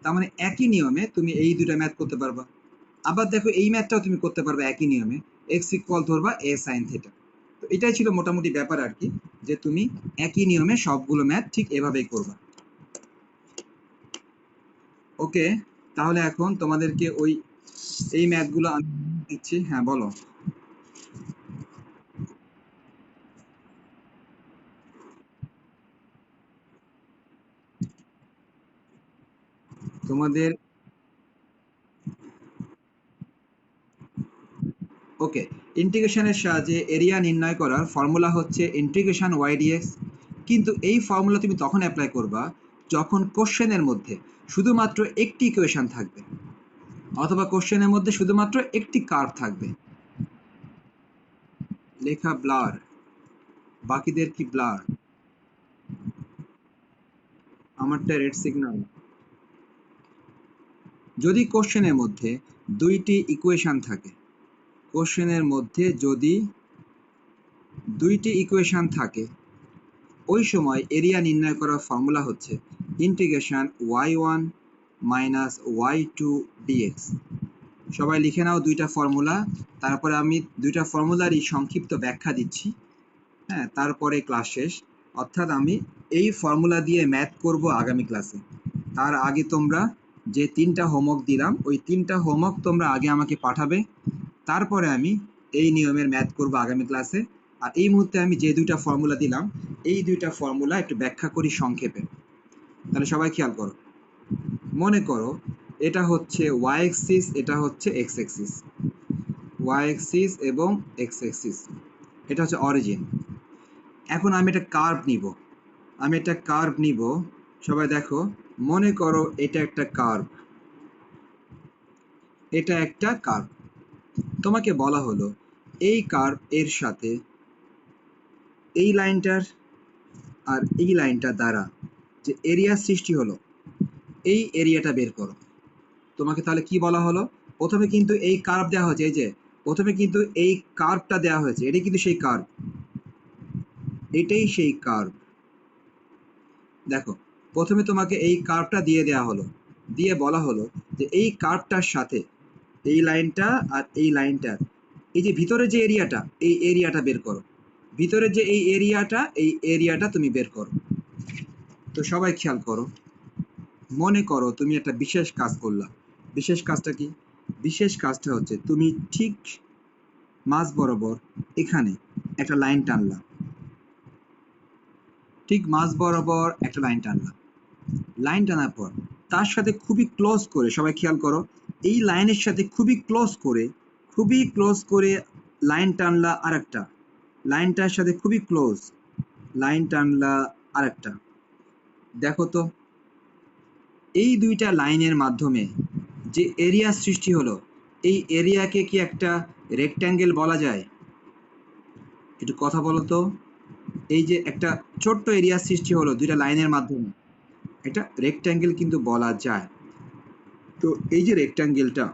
তার মানে একই নিয়মে তুমি এই দুটো ম্যাথ করতে পারবা। আবার দেখো এই ম্যাথটাও তুমি করতে পারবে একই নিয়মে, x ইকুয়াল ধরবা a sin θ। তো এটাই ছিল মোটামুটি ব্যাপার আর কি, যে তুমি একই নিয়মে সবগুলো ম্যাথ ঠিক এভাবেই করবা। ওকে, তাহলে এখন তোমাদেরকে এই ম্যাথগুলো আমি দিচ্ছি। হ্যাঁ বলো। তোমাদের ওকে, ইন্টিগ্রেশনের সাহায্যে এরিয়া নির্ণয় করার ফর্মুলা হচ্ছে ইন্টিগ্রেশন y/dx। কিন্তু এই ফর্মুলা তুমি তখন অ্যাপ্লাই করবা যখন কোশ্চেনের মধ্যে শুধুমাত্র একটি ইকুয়েশন থাকবে, অথবা কোশ্চেনের মধ্যে শুধুমাত্র একটি কার্ভ থাকবে। লেখা ব্লার, বাকিদের কি ব্লার? আমারটা রেড সিগন্যাল। যদি কোশ্চেনের মধ্যে দুইটি ইকুয়েশন থাকে, কোশ্চেনের মধ্যে যদি দুইটি ইকুয়েশন থাকে, ওই সময় এরিয়া নির্ণয় করার ফর্মুলা হচ্ছে integration y1 minus y2 dx। সবাই লিখে নাও দুইটা ফর্মুলা, তারপরে আমি দুইটা ফর্মুলারই সংক্ষিপ্ত ব্যাখ্যা দিচ্ছি। হ্যাঁ, তারপরে ক্লাস শেষ। অর্থাৎ আমি এই ফর্মুলা দিয়ে ম্যাথ করব আগামী ক্লাসে। তার আগে তোমরা যে 3টা হোমওয়ার্ক দিলাম, ওই 3টা হোমওয়ার্ক তোমরা আগে আমাকে পাঠাবে, তারপরে আমি এই নিয়মের ম্যাথ করব আগামী ক্লাসে। আর এই মুহূর্তে আমি যে দুইটা ফর্মুলা দিলাম, এই দুইটা ফর্মুলা একটু ব্যাখ্যা করি সংক্ষেপে। তাহলে সবাই খেয়াল করো। মনে করো এটা হচ্ছে y অ্যাক্সিস, এটা হচ্ছে x অ্যাক্সিস, y অ্যাক্সিস এবং x অ্যাক্সিস, এটা হচ্ছে অরিজিন। এখন আমি একটা কার্ভ নিব, সবাই দেখো। মনে করো এটা একটা কার্ভ, এটা একটা কার্ভ। তোমাকে বলা হলো এই কার্ভ এর সাথে এই লাইনটার আর এই লাইনটা দ্বারা যে এরিয়া সৃষ্টি হলো, এই এরিয়াটা বের করো। তোমাকে তাহলে কি বলা হলো? প্রথমে কিন্তু এই কার্ভ দেওয়া হয়েছে, এই যে প্রথমে কিন্তু এই কার্ভটা দেওয়া হয়েছে, এটাই কিন্তু সেই কার্ভ, এটাই সেই কার্ভ। দেখো, প্রথমে তোমাকে এই কার্ভটা দিয়ে দেওয়া হলো, দিয়ে বলা হলো যে এই কার্ভটার সাথে এই লাইনটা আর এই লাইনটার এই যে ভিতরে যে এরিয়াটা, এই এরিয়াটা বের করো। ভিতরে যে এই এরিয়াটা তুমি বের করো। তো সবাই খেয়াল করো, মনে করো তুমি একটা বিশেষ কাজ করলা। বিশেষ কাজটা কি? বিশেষ কাজটা হচ্ছে তুমি ঠিক মাঝ বরাবর এখানে একটা লাইন টানলা, ঠিক মাঝ বরাবর একটা লাইন টানলা। লাইন টানার পর তার সাথে খুবই ক্লোজ করে, সবাই খেয়াল করো, এই লাইনের সাথে খুবই ক্লোজ করে লাইন টানলা আরেকটা, লাইনটার সাথে খুবই ক্লোজ লাইন টানলা আরেকটা। দেখো তো এই দুইটা লাইনের মাধ্যমে যে এরিয়া সৃষ্টি হলো, এই এরিয়াকে কি একটা রেক্ট্যাঙ্গেল বলা যায়? একটু কথা বলো তো। এই যে একটা ছোট্ট এরিয়া সৃষ্টি হলো দুইটা লাইনের মাধ্যমে, এটা রেক্ট্যাঙ্গেল কিন্তু বলা যায়। তো এই যে রেক্ট্যাঙ্গেলটা,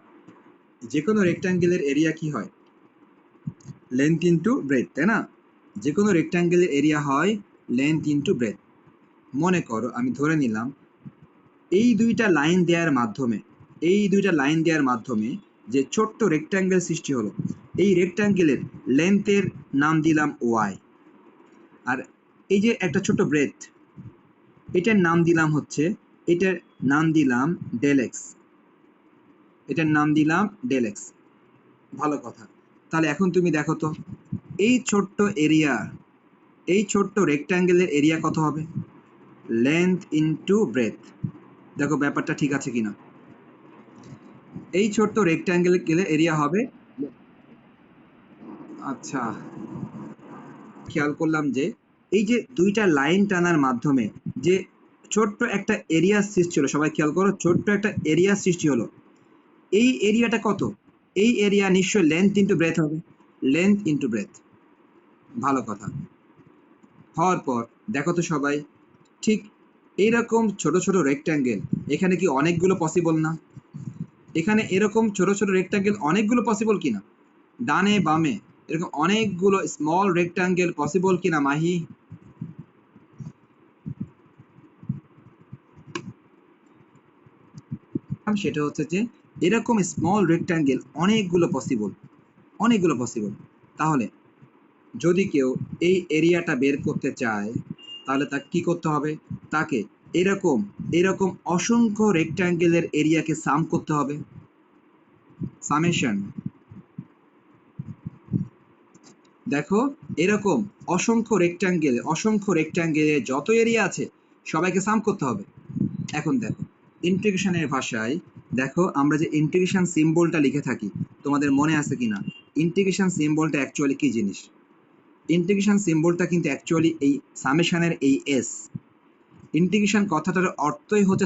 যে কোনো রেক্ট্যাঙ্গেলের এরিয়া কি হয়? লেন্থ ইন্টু ব্রেথ, তাই না? যে কোনো রেক্ট্যাঙ্গেলের এরিয়া হয় লেন্থ ইন্টু ব্রেথ। মনে করো আমি ধরে নিলাম এই দুইটা লাইন দেওয়ার মাধ্যমে যে ছোট্ট রেক্ট্যাঙ্গেল সৃষ্টি হলো, এই রেক্ট্যাঙ্গেলের লেন্থের নাম দিলাম y, আর এই যে একটা ছোট ব্রেথ, এটার নাম দিলাম ডেল এক্স, এটার নাম দিলাম ডেল এক্স। ভালো কথা। তাহলে এখন তুমি দেখো তো এই ছোট্ট রেক্ট্যাঙ্গেলের এরিয়া কত হবে? Length into breadth. দেখো ব্যাপারটা ঠিক আছে কিনা। এই ছোট্ট রেক্ট্যাঙ্গেলের এরিয়া হবে, আচ্ছা খেয়াল করলাম যে এই যে দুইটা লাইন টানার মাধ্যমে যে ছোট্ট একটা এরিয়া সৃষ্টি হলো, সবাই খেয়াল করো, ছোট্ট একটা এরিয়া সৃষ্টি হলো। এই এরিয়াটা কত? এই এরিয়া নিশ্চয়ই লেন্থ ইন্টু ব্রেথ হবে, লেন্থ ইন্টু ব্রেথ। ভালো কথা। হওয়ার পর দেখো তো সবাই, ঠিক এইরকম ছোট ছোট রেক্ট্যাঙ্গেল এখানে কি অনেকগুলো পসিবল না? এখানে এরকম ছোট ছোট রেক্ট্যাঙ্গেল অনেকগুলো পসিবল কিনা? ডানে বামে এরকম অনেকগুলো স্মল রেক্ট্যাঙ্গেল পসিবল কিনা মাহি? সেটা হচ্ছে যে এরকম স্মল রেক্ট্যাঙ্গেল অনেকগুলো পসিবল। তাহলে যদি কেউ এই এরিয়াটা বের করতে চায়, তাহলে তাকে কি করতে হবে? তাকে এরকম অসংখ্য রেক্ট্যাঙ্গেলের এরিয়াকে সাম করতে হবে, সামেশন। দেখো এরকম অসংখ্য রেক্ট্যাঙ্গেলে যত এরিয়া আছে সবাইকে সাম করতে হবে। এখন দেখো ইন্টিগ্রেশনের ভাষায়, দেখো আমরা যে ইন্টিগ্রেশন সিম্বলটা লিখে থাকি, তোমাদের মনে আছে কিনা ইন্টিগ্রেশন সিম্বলটা অ্যাকচুয়ালি কি জিনিস? ইন্টিগ্রেশন সিম্বলটা কিন্তু অ্যাকচুয়ালি এই সামেশনের এই এস। ইন্টিগ্রেশন কথাটার অর্থই হচ্ছে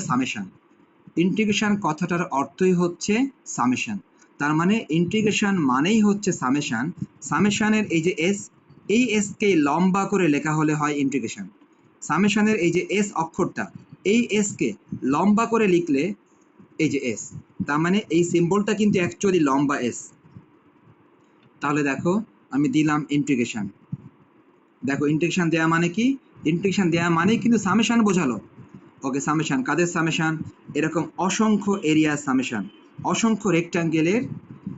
সামেশন। তার মানে ইন্টিগ্রেশন মানেই হচ্ছে সামেশন। সামেশনের এই যে এস, এই এস কে লম্বা করে লেখা হলে হয় ইন্টিগ্রেশন। সামেশনের এই যে এস অক্ষরটা, এই এসকে লম্বা করে লিখলে এই যে এস, তার মানে এই সিম্বলটা কিন্তু অ্যাকচুয়ালি লম্বা এস। তাহলে দেখো আমি দিলাম ইন্টিগ্রেশন। দেখো ইন্টিগ্রেশন দেওয়া মানে কি? ইন্টিগ্রেশন দেওয়া মানে কিন্তু সামেশন বোঝালো। ওকে, সামেশন কাদের সামেশন? এরকম অসংখ্য এরিয়া সামেশন, অসংখ্য রেক্ট্যাঙ্গেলের,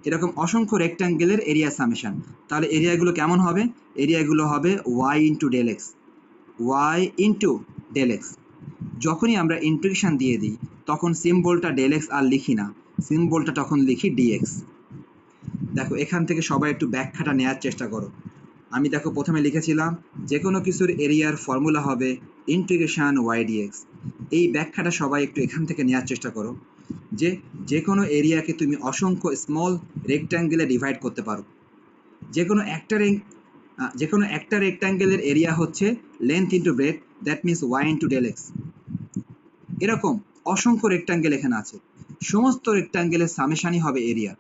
এরকম অসংখ্য রেক্ট্যাঙ্গেলের এরিয়া সামেশন। তাহলে এরিয়াগুলো কেমন হবে? এরিয়াগুলো হবে Y into del X, Y into del X. যখনই আমরা ইন্টিগ্রেশন দিয়ে দিই তখন সিম্বলটা ডেল এক্স আর লিখি না, সিম্বলটা তখন লিখি ডিএক্স। দেখো এখান থেকে সবাই একটু ব্যাখ্যাটা নেওয়ার চেষ্টা করো। আমি দেখো প্রথমে লিখেছিলাম যে কোনো কিছুর এরিয়ার ফর্মুলা হবে ইন্টিগ্রেশন ওয়াই ডিএক্স। এই ব্যাখ্যাটা সবাই একটু এখান থেকে নেওয়ার চেষ্টা করো, যে যে কোনো এরিয়াকে তুমি অসংখ্য স্মল রেক্ট্যাঙ্গেলে ডিভাইড করতে পারো। যে কোনো একটা রেক্ট্যাঙ্গেলের এরিয়া হচ্ছে length into breadth, that means Y into del X. এরকম অসংখ্য রেক্ট্যাঙ্গেল এখানে আছে, সমস্ত রেক্ট্যাঙ্গেলের সামেশানই হবে এরিয়া।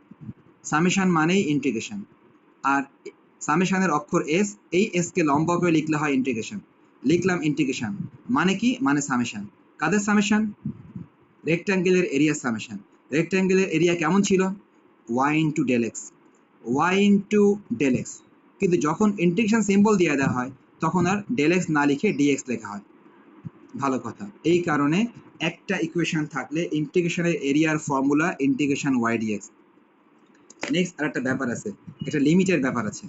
সামেশান মানেই ইন্টিগ্রেশন, আর সামেশানের অক্ষর এস, এই এসকে লম্বা করে লিখলে হয় ইন্টিগ্রেশন। লিখলাম ইন্টিগ্রেশন মানে কি? মানে সামেশান। কাদের সামেশান? রেক্ট্যাঙ্গেলের এরিয়া সামেশান। রেক্ট্যাঙ্গেলের এরিয়া কেমন ছিল? Y into del X, Y into del X. কিন্তু যখন ইন্টিগ্রেশন সিম্বল দিয়ে দেওয়া হয় তখন আর ডেল এক্স না লিখে ডিএক্স লেখা হয়। ভালো কথা। এই কারণে একটা ইকুয়েশন থাকলে ইন্টিগ্রেশনের এরিয়ার formula integration Y DX. Next আরেকটা ব্যাপার আছে, এটা লিমিটের ব্যাপার আছে,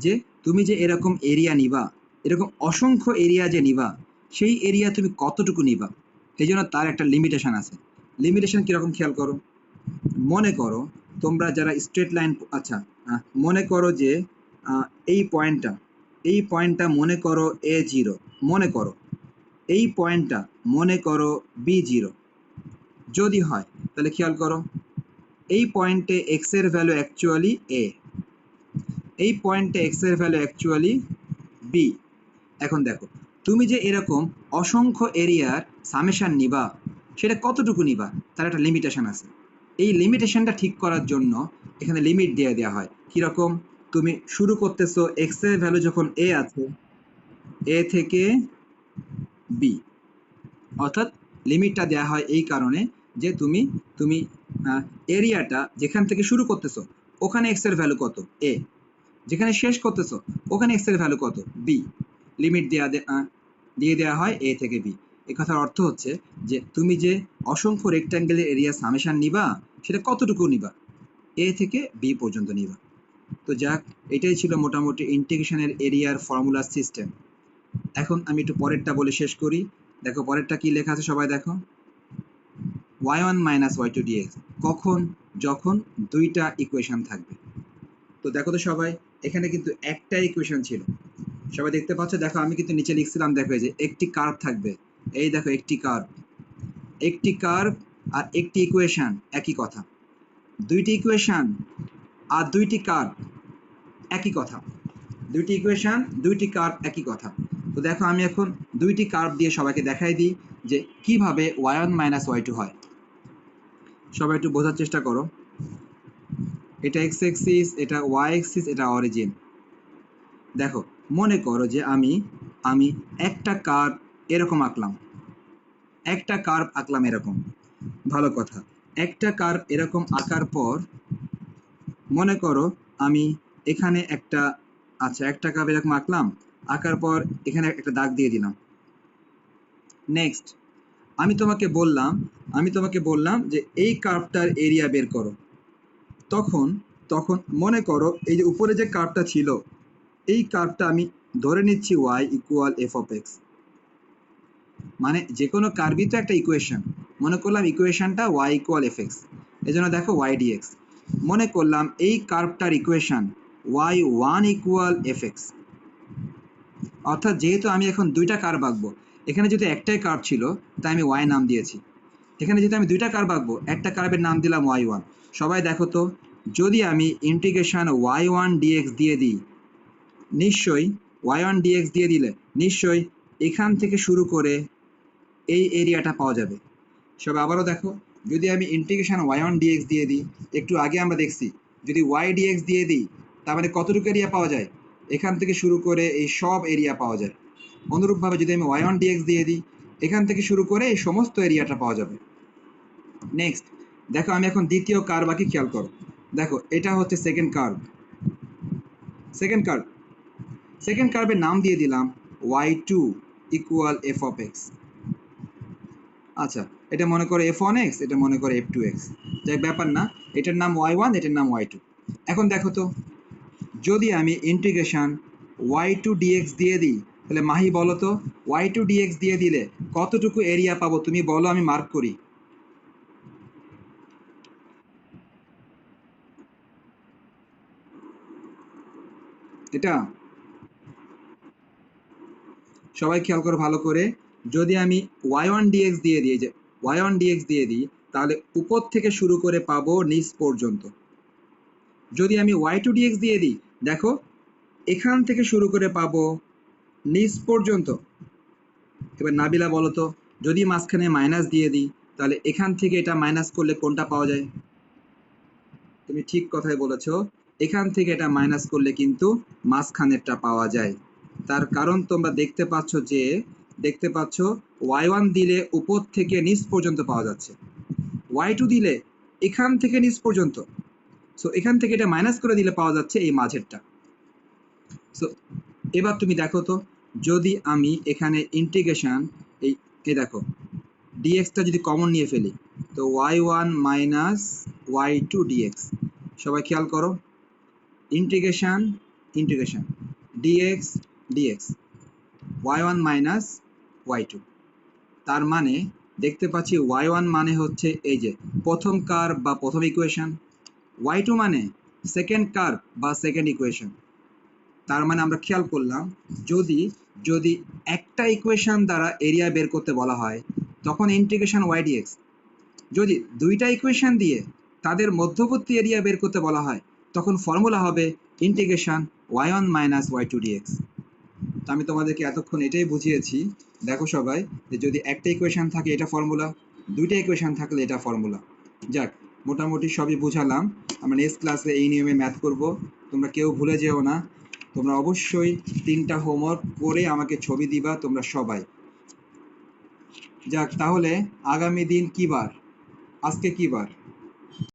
যে তুমি যে এরকম এরিয়া নিবা, এরকম অসংখ্য এরিয়া যে নিবা, সেই এরিয়া তুমি কতটুকু নিবা, এই জন্য তার একটা লিমিটেশন আছে। লিমিটেশন কীরকম খেয়াল করো। মনে করো তোমরা যারা স্ট্রেট লাইন, আচ্ছা মনে করো যে এই পয়েন্টটা মনে করো A0, মনে করো এই পয়েন্টটা মনে করো B0। যদি হয় তাহলে খেয়াল করো এই পয়েন্টে এক্স এর ভ্যালু অ্যাকচুয়ালি এ, এই পয়েন্টে এক্স এর ভ্যালু অ্যাকচুয়ালি বি। এখন দেখো তুমি যে এরকম অসংখ্য এরিয়ার সামেশান নিবা, সেটা কতটুকু নিবা তার একটা লিমিটেশন আছে। এই লিমিটেশনটা ঠিক করার জন্য এখানে লিমিট দিয়ে দেওয়া হয়। কীরকম? তুমি শুরু করতেছো এক্স এর ভ্যালু যখন এ আছে, এ থেকে বি, অর্থাৎ লিমিটটা দেওয়া হয় এই কারণে যে তুমি তুমি এরিয়াটা যেখান থেকে শুরু করতেছো ওখানে এক্স এর ভ্যালু কত এ, যেখানে শেষ করতেছো ওখানে এক্স এর ভ্যালু কত বি। লিমিট দিয়ে দেওয়া হয় এ থেকে বি। এই কথার অর্থ হচ্ছে যে তুমি যে অসংখ্য রেক্ট্যাঙ্গেলের এরিয়া সামেশান নিবা সেটা কতটুকু নিবা, এ থেকে বি পর্যন্ত নিবা। তো যাক, এটাই ছিল মোটামুটি ইন্টিগ্রেশনের এরিয়ার ফর্মুলা সিস্টেম। এখন আমি একটু পরেরটা বলে শেষ করি। দেখো পরেরটা কি লেখা আছে সবাই দেখো, y1 মাইনাস y2 dx। কখন? যখন দুইটা ইকুয়েশন থাকবে। তো দেখো তো সবাই, এখানে কিন্তু একটা ইকুয়েশন ছিল, সবাই দেখতে পাচ্ছ। দেখো আমি কিন্তু নিচে লিখছিলাম, দেখো যে একটি কার্ভ থাকবে, এই দেখো একটি কার্ভ, একটি কার্ভ আর একটি ইকুয়েশন একই কথা। দুইটি ইকুয়েশন আর দুইটি কার্ভ একই কথা, দুইটি ইকুয়েশন দুইটি কার্ভ একই কথা। তো দেখো আমি এখন দুইটি কার্ভ দিয়ে সবাইকে দেখাই দিই যে কিভাবে y1 মাইনাস y2 হয়। সবাই একটু বোঝার চেষ্টা করো। এটা এক্স এক্সিস, এটা ওয়াই এক্সিস, এটা অরিজিন। দেখো মনে করো যে আমি একটা কার্ভ এরকম আঁকলাম, একটা কার্ভ আঁকলাম এরকম। ভালো কথা। একটা কার্ভ এরকম আঁকার পর মনে করো আমি এখানে একটা কার্ভ এরকম আঁকলাম, আঁকার পর এখানে একটা দাগ দিয়ে দিলাম। নেক্সট আমি তোমাকে বললাম যে এই কার্ভটার এরিয়া বের করো। তখন মনে করো এই যে উপরে যে কার্ভটা ছিল, এই কার্ভটা আমি ধরে নিচ্ছি y equal F of X. মানে যে কোনো কার্ভই তো একটা ইকুয়েশন, মনে করলাম ইকুয়েশনটা y ইকুয়াল এফ এক্স, এই জন্য দেখো y dx। মনে করলাম এই কার্ভটার equation y1 equal F X. অর্থাৎ যেহেতু আমি এখন দুইটা কার্ভ আঁকবো, এখানে যদি একটাই কার্ভ ছিল তাই আমি y নাম দিয়েছি, এখানে যেহেতু আমি দুইটা কার্ভ আঁকবো একটা কার্ভের নাম দিলাম y1। সবাই দেখো তো, যদি আমি ইন্টিগ্রেশন y1 dx দিয়ে দিই, নিশ্চয়ই y1 dx দিয়ে দিলে নিশ্চয়ই এখান থেকে শুরু করে এই এরিয়াটা পাওয়া যাবে। সব আবারও দেখো, যদি আমি ইন্টিগ্রেশন y1 dx দিয়ে দিই, একটু আগে আমরা দেখছি যদি y dx দিয়ে দিই তার মানে কতটুকু এরিয়া পাওয়া যায়, এখান থেকে শুরু করে এই সব এরিয়া পাওয়া যায়। অনুরূপভাবে যদি আমি y1 dx দিয়ে দিই, এখান থেকে শুরু করে এই সমস্ত এরিয়াটা পাওয়া যাবে। নেক্সট দেখো, আমি এখন দ্বিতীয় কার্ভ বাকি খেয়াল করো। দেখো এটা হচ্ছে সেকেন্ড কার্ভ। সেকেন্ড কার্ভের নাম দিয়ে দিলাম y2 equal F of x. আচ্ছা, এটা মনে করো f1x, এটা মনে করো f2x, যাই ব্যাপার না, এটার নাম y1, এটার নাম y2। এখন দেখো তো, যদি আমি ইন্টিগ্রেশন y2 dx দিয়ে দিই, তাহলে মাহি বলো তো, y2 dx দিয়ে দিলে কতটুকু এরিয়া পাবো তুমি বলো, আমি মার্ক করি। এটা সবাই খেয়াল করো ভালো করে, যদি আমি y1 dx দিয়ে দিই, যে y1 dx দিয়ে দিই, তাহলে উপর থেকে শুরু করে পাবো নিচ পর্যন্ত। যদি আমি y2 dx দিয়ে দিই, দেখো এখান থেকে শুরু করে পাবো নিচ পর্যন্ত। এবার নাবিলা বলো তো, যদি মাঝখানে মাইনাস দিয়ে দিই, তাহলে এখান থেকে এটা মাইনাস করলে কোনটা পাওয়া যায়? তুমি ঠিক কথাই বলেছো, এখান থেকে এটা মাইনাস করলে কিন্তু মাঝখানেরটা পাওয়া যায়। তার কারণ তোমরা দেখতে পাচ্ছ y1 দিলে উপর থেকে নিচ পর্যন্ত পাওয়া যাচ্ছে, y2 দিলে এখান থেকে নিচ পর্যন্ত। সো এখান থেকে এটা মাইনাস করে দিলে পাওয়া যাচ্ছে এই মাঝেরটা। সো এবার তুমি দেখো তো, যদি আমি এখানে ইন্টিগ্রেশন এই এই দেখো ডিএক্সটা যদি কমন নিয়ে ফেলি, তো y1 মাইনাস y2 dx, সবাই খেয়াল করো, integration dx dx y1 minus y2। তার মানে দেখতে পাচ্ছি y1 মানে হচ্ছে এই যে প্রথম কার্ভ বা প্রথম ইকুয়েশন, y2 মানে সেকেন্ড কার্ভ বা সেকেন্ড ইকুয়েশন। তার মানে আমরা খেয়াল করলাম, যদি যদি একটা ইকুয়েশন দ্বারা এরিয়া বের করতে বলা হয়, তখন ইন্টিগ্রেশন y dx। যদি দুইটা ইকুয়েশন দিয়ে তাদের মধ্যবর্তী এরিয়া বের করতে বলা হয়, তখন ফর্মুলা হবে integration y1 minus y2 dx। তো আমি তোমাদেরকে এতক্ষণ এটাই বুঝিয়েছি। দেখো সবাই, যে যদি একটা ইকুয়েশন থাকে এটা ফর্মুলা, দুইটা ইকুয়েশন থাকলে এটা ফর্মুলা। যাক, মোটামুটি সবই বুঝালাম। আমরা নেক্সট ক্লাসে এই নিয়মে ম্যাথ করব, তোমরা কেউ ভুলে যেও না। তোমরা অবশ্যই 3টা হোমওয়ার্ক করে আমাকে ছবি দিবা তোমরা সবাই। যাক, তাহলে আগামী দিন কি বার? আজকে কি বার?